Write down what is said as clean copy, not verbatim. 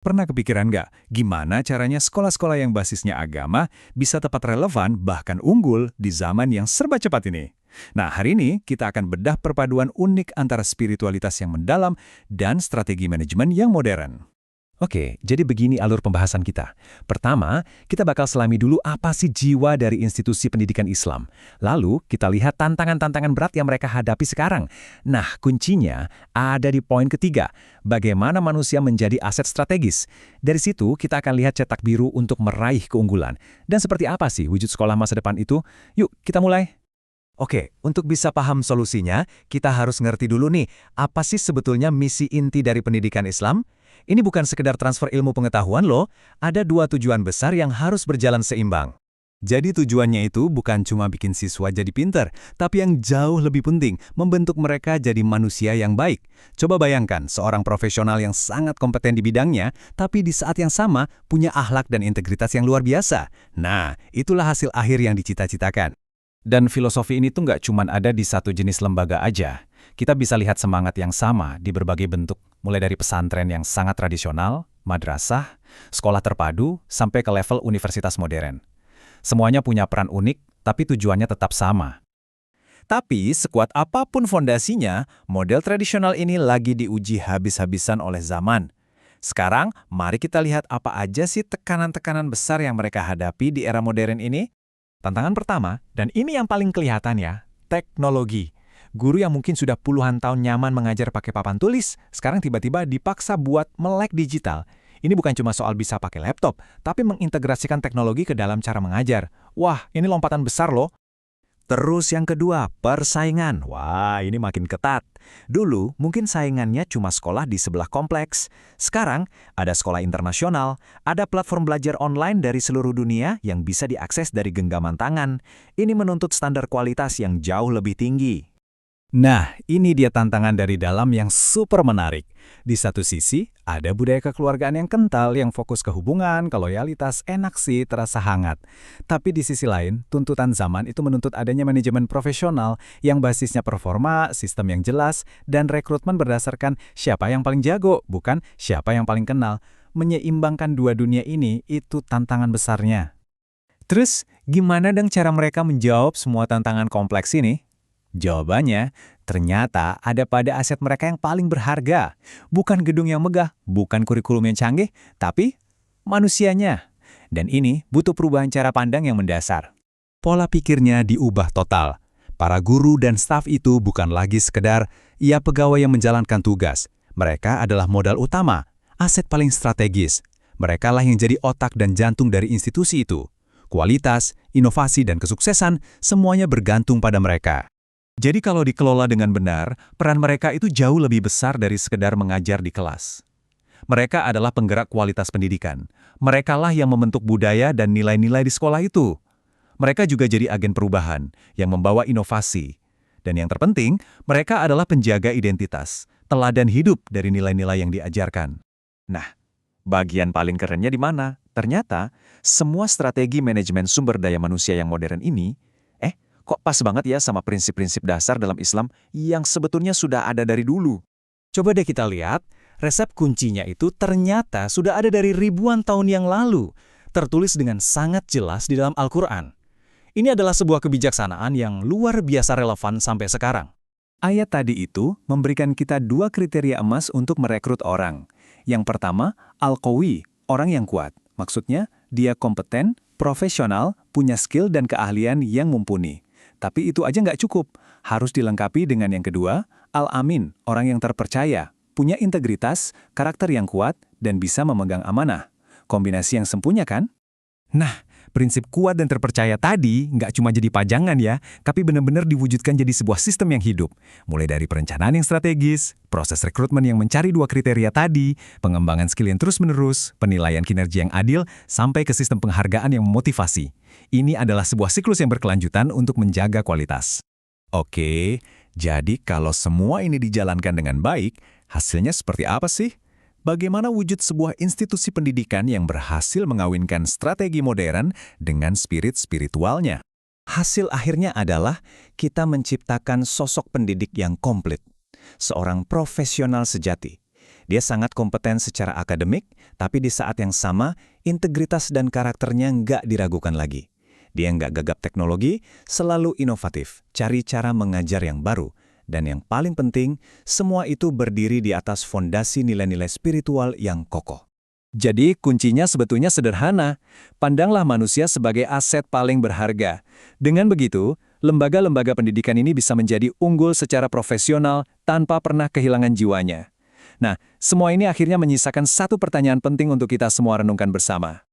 Pernah kepikiran nggak gimana caranya sekolah-sekolah yang basisnya agama bisa tepat relevan bahkan unggul di zaman yang serba cepat ini? Nah, hari ini kita akan bedah perpaduan unik antara spiritualitas yang mendalam dan strategi manajemen yang modern. Oke, jadi begini alur pembahasan kita. Pertama, kita bakal selami dulu apa sih jiwa dari institusi pendidikan Islam. Lalu, kita lihat tantangan-tantangan berat yang mereka hadapi sekarang. Nah, kuncinya ada di poin ketiga, bagaimana manusia menjadi aset strategis. Dari situ, kita akan lihat cetak biru untuk meraih keunggulan. Dan seperti apa sih wujud sekolah masa depan itu? Yuk, kita mulai. Oke, untuk bisa paham solusinya, kita harus ngerti dulu nih, apa sih sebetulnya misi inti dari pendidikan Islam? Ini bukan sekedar transfer ilmu pengetahuan loh, ada dua tujuan besar yang harus berjalan seimbang. Jadi tujuannya itu bukan cuma bikin siswa jadi pinter, tapi yang jauh lebih penting, membentuk mereka jadi manusia yang baik. Coba bayangkan seorang profesional yang sangat kompeten di bidangnya, tapi di saat yang sama punya akhlak dan integritas yang luar biasa. Nah, itulah hasil akhir yang dicita-citakan. Dan filosofi ini tuh nggak cuma ada di satu jenis lembaga aja. Kita bisa lihat semangat yang sama di berbagai bentuk, mulai dari pesantren yang sangat tradisional, madrasah, sekolah terpadu, sampai ke level universitas modern. Semuanya punya peran unik, tapi tujuannya tetap sama. Tapi sekuat apapun fondasinya, model tradisional ini lagi diuji habis-habisan oleh zaman. Sekarang, mari kita lihat apa aja sih tekanan-tekanan besar yang mereka hadapi di era modern ini. Tantangan pertama, dan ini yang paling kelihatan ya, teknologi. Guru yang mungkin sudah puluhan tahun nyaman mengajar pakai papan tulis, sekarang tiba-tiba dipaksa buat melek digital. Ini bukan cuma soal bisa pakai laptop, tapi mengintegrasikan teknologi ke dalam cara mengajar. Wah, ini lompatan besar loh. Terus yang kedua, persaingan. Wah, ini makin ketat. Dulu, mungkin saingannya cuma sekolah di sebelah kompleks. Sekarang, ada sekolah internasional, ada platform belajar online dari seluruh dunia yang bisa diakses dari genggaman tangan. Ini menuntut standar kualitas yang jauh lebih tinggi. Nah, ini dia tantangan dari dalam yang super menarik. Di satu sisi, ada budaya kekeluargaan yang kental yang fokus ke hubungan, ke loyalitas, enak sih, terasa hangat. Tapi di sisi lain, tuntutan zaman itu menuntut adanya manajemen profesional yang basisnya performa, sistem yang jelas, dan rekrutmen berdasarkan siapa yang paling jago, bukan siapa yang paling kenal. Menyeimbangkan dua dunia ini, itu tantangan besarnya. Terus, gimana dong cara mereka menjawab semua tantangan kompleks ini? Jawabannya, ternyata ada pada aset mereka yang paling berharga. Bukan gedung yang megah, bukan kurikulum yang canggih, tapi manusianya. Dan ini butuh perubahan cara pandang yang mendasar. Pola pikirnya diubah total. Para guru dan staf itu bukan lagi sekedar pegawai yang menjalankan tugas. Mereka adalah modal utama, aset paling strategis. Mereka lah yang jadi otak dan jantung dari institusi itu. Kualitas, inovasi, dan kesuksesan semuanya bergantung pada mereka. Jadi kalau dikelola dengan benar, peran mereka itu jauh lebih besar dari sekedar mengajar di kelas. Mereka adalah penggerak kualitas pendidikan. Merekalah yang membentuk budaya dan nilai-nilai di sekolah itu. Mereka juga jadi agen perubahan yang membawa inovasi. Dan yang terpenting, mereka adalah penjaga identitas, teladan hidup dari nilai-nilai yang diajarkan. Nah, bagian paling kerennya di mana? Ternyata, semua strategi manajemen sumber daya manusia yang modern ini kok pas banget ya sama prinsip-prinsip dasar dalam Islam yang sebetulnya sudah ada dari dulu. Coba deh kita lihat, resep kuncinya itu ternyata sudah ada dari ribuan tahun yang lalu, tertulis dengan sangat jelas di dalam Al-Quran. Ini adalah sebuah kebijaksanaan yang luar biasa relevan sampai sekarang. Ayat tadi itu memberikan kita dua kriteria emas untuk merekrut orang. Yang pertama, Al-Qawi, orang yang kuat. Maksudnya, dia kompeten, profesional, punya skill dan keahlian yang mumpuni. Tapi itu aja nggak cukup. Harus dilengkapi dengan yang kedua, Al-Amin, orang yang terpercaya, punya integritas, karakter yang kuat, dan bisa memegang amanah. Kombinasi yang sempurna kan? Nah, prinsip kuat dan terpercaya tadi nggak cuma jadi pajangan ya, tapi benar-benar diwujudkan jadi sebuah sistem yang hidup. Mulai dari perencanaan yang strategis, proses rekrutmen yang mencari dua kriteria tadi, pengembangan skill yang terus-menerus, penilaian kinerja yang adil, sampai ke sistem penghargaan yang memotivasi. Ini adalah sebuah siklus yang berkelanjutan untuk menjaga kualitas. Oke, jadi kalau semua ini dijalankan dengan baik, hasilnya seperti apa sih? Bagaimana wujud sebuah institusi pendidikan yang berhasil mengawinkan strategi modern dengan spirit spiritualnya? Hasil akhirnya adalah kita menciptakan sosok pendidik yang komplit. Seorang profesional sejati. Dia sangat kompeten secara akademik, tapi di saat yang sama, integritas dan karakternya nggak diragukan lagi. Dia nggak gagap teknologi, selalu inovatif, cari cara mengajar yang baru. Dan yang paling penting, semua itu berdiri di atas fondasi nilai-nilai spiritual yang kokoh. Jadi kuncinya sebetulnya sederhana. Pandanglah manusia sebagai aset paling berharga. Dengan begitu, lembaga-lembaga pendidikan ini bisa menjadi unggul secara profesional tanpa pernah kehilangan jiwanya. Nah, semua ini akhirnya menyisakan satu pertanyaan penting untuk kita semua renungkan bersama.